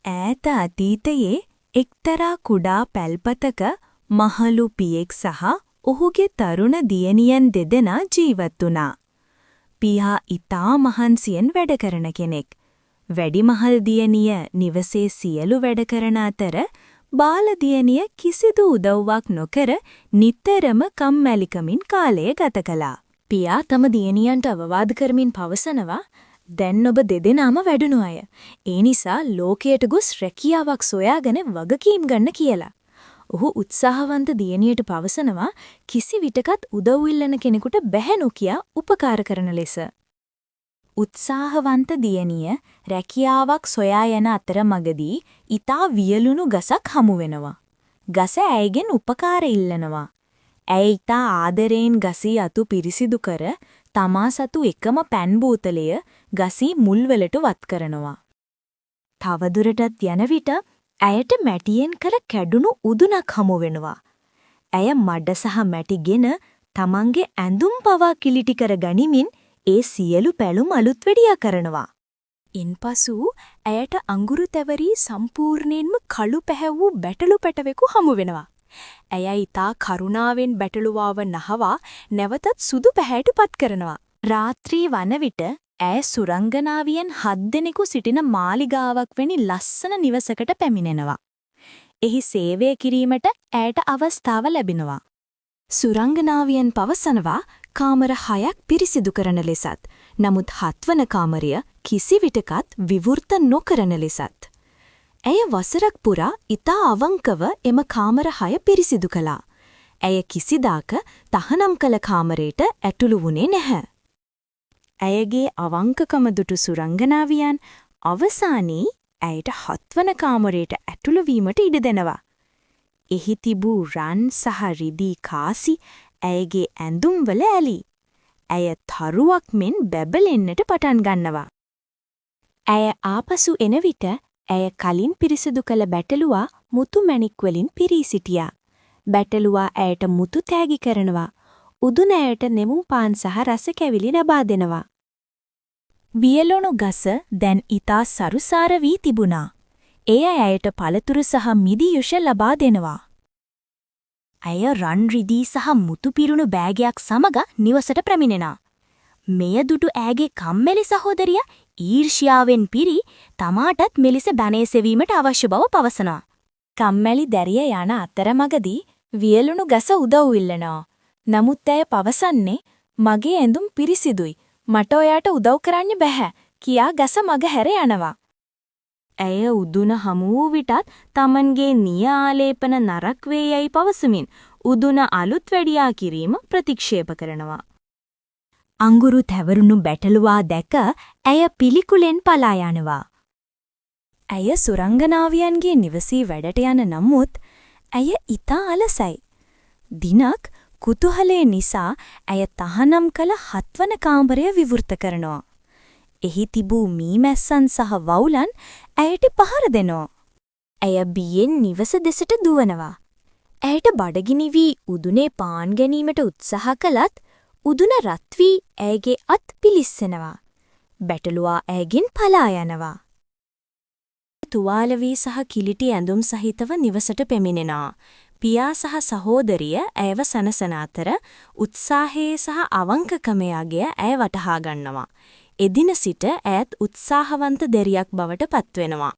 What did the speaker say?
ඈත අතීතයේ එක්තරා කුඩා පැල්පතක මහලු පියෙක් සහ ඔහුගේ තරුණ දියණියන් දෙදෙනා ජීවත් වුණා. පියා ඊටා මහන්සියෙන් වැඩ කරන කෙනෙක්. වැඩිමහල් දියණිය නිවසේ සියලු වැඩ කරන අතර බාල දියණිය කිසිදු උදව්වක් නොකර නිතරම කම්මැලිකමින් කාලය ගත කළා. පියා තම දියණියන්ට අවවාද කරමින් පවසනවා, දැන් ඔබ දෙදෙනාම වැඩුණු අය. ඒ නිසා ලෝකයට ගොස් රැකියාවක් සොයාගෙන වගකීම් ගන්න කියලා. ඔහු උත්සාහවන්ත දියණියට පවසනවා කිසි විටකත් උදව් ඉල්ලන කෙනෙකුට බැහැ නොකිය උපකාර කරන ලෙස. උත්සාහවන්ත දියණිය රැකියාවක් සොයා යන අතරමඟදී ඊතා වියලුණු ගසක් හමු වෙනවා. ගස ඇයගෙන් උපකාර ඉල්ලනවා. ඇය ඊතා ආදරයෙන් ගසී අතු පිරිසිදු කර තමා සතු එකම පැන් බෝතලය ගසී මුල්වලට වත් කරනවා. තවදුරටත් යන විට ඇයට මැටියෙන් කළ කැඩුණු උදුනක් හමු වෙනවා. ඇය මඩ සහ මැටිගෙන තමන්ගේ ඇඳුම් පවා කිලිටි කර ගනිමින් ඒ සියලු පැලුම් අලුත් වැඩියා කරනවා. ඉන්පසු ඇයට අඟුරු තැවරී සම්පූර්ණයෙන්ම කළු පැහැවූ බැටළු පැටවෙකු හමු වෙනවා. ඇය ඊතා කරුණාවෙන් බැටළුවාව නහවා නැවතත් සුදු පැහැයට පත් කරනවා. රාත්‍රී වන විට ඇය සුරංගනාවියන් 7 දෙනෙකු සිටින මාලිගාවක් වැනි ලස්සන නිවසකට පැමිණෙනවා. එහි සේවය කිරීමට ඇයට අවස්ථාව ලැබෙනවා. සුරංගනාවියන් පවසනවා කාමර 6ක් පිරිසිදු කරන ලෙසත්, නමුත් 7 වන කාමරය කිසි විටකත් විවෘත නොකරන ලෙසත්. ඇය වසරක් පුරා ඊතා අවංකව එම කාමර 6 පිරිසිදු කළා. ඇය කිසිදාක තහනම් කළ කාමරයට ඇතුළු වුණේ නැහැ. ඇයගේ අවංකකම දුටු සුරංගනාවියන් අවසානයේ ඇයට 7 වන කාමරයට ඇතුළු වීමට ඉඩ දෙනවා. එහි තිබූ රන් සහ රිදී කාසි ඇයගේ ඇඳුම්වල ඇලි. ඇය තරුවක් මෙන් බැබලෙන්නට පටන් ගන්නවා. ඇය ආපසු එන විට ඇය කලින් පිරිසිදු කළ බැටළුවා මුතු මැණික් වලින් පිරී සිටියා. බැටළුවා ඇයට මුතු තෑගි කරනවා. උදුන ඇයට නෙමුම් පාන් සහ රස කැවිලි ලබා දෙනවා. වියලුණු ගස දැන් ඊතා සරුසාර වී තිබුණා. එය ඇයට පළතුරු සහ මිදි යුෂ ලබා දෙනවා. ඇය රන් රිදී සහ මුතු පිරුණු බෑගයක් සමග නිවසට පැමිණෙනවා. මෙය දුටු ඇගේ කම්මැලි සහෝදරිය ඊර්ෂ්‍යාවෙන් පිරි තමාටත් මෙලෙස බැනේ සෙවීමට අවශ්‍ය බව පවසනවා. කම්මැලි දැරිය යන අතරමඟදී වියලුණු ගස උදව් ඉල්ලනවා. නමුත් ඇය පවසන්නේ මගේ ඇඳුම් පිරිසිදුයි. මට ඔයාට උදව් කරන්න බැහැ කියා ගස මග හැර යනවා. ඇය උදුන හමු වූ විටත් තමන්ගේ නිය ආලේපන නරක් වේ යයි පවසමින් උදුන අලුත් වැඩියා කිරීම ප්‍රතික්ෂේප කරනවා. අඟුරු තැවරුණු බැටළුවා දැක ඇය පිළිකුලෙන් පලා යනවා. ඇය සුරංගනාවියන්ගේ නිවසේ වැඩට යන නමුත් ඇය ඊතා අලසයි. දිනක් කුතුහලය නිසා ඇය තහනම් කළ 7 වන කාමරය විවෘත කරනවා. එහි තිබූ මීමැස්සන් සහ වවුලන් ඇයට පහර දෙනවා. ඇය බියෙන් නිවස දෙසට දුවනවා. ඇයට බඩගිනි වී උදුනේ පාන් ගැනීමට උත්සාහ කළත් උදුන රත් වී ඇයගේ අත් පිලිස්සෙනවා. බැටළුවා ඇයගෙන් පලා යනවා. තුවාල වී සහ කිලිටි ඇඳුම් සහිතව නිවසට පැමිණෙනවා. පියා සහ සහෝදරිය ඇයව සනසන අතර උත්සාහයේ සහ අවංකකමේ අගය ඇය වටහා ගන්නවා. එදින සිට ඇයත් උත්සාහවන්ත දෙරියක් බවට පත්වෙනවා.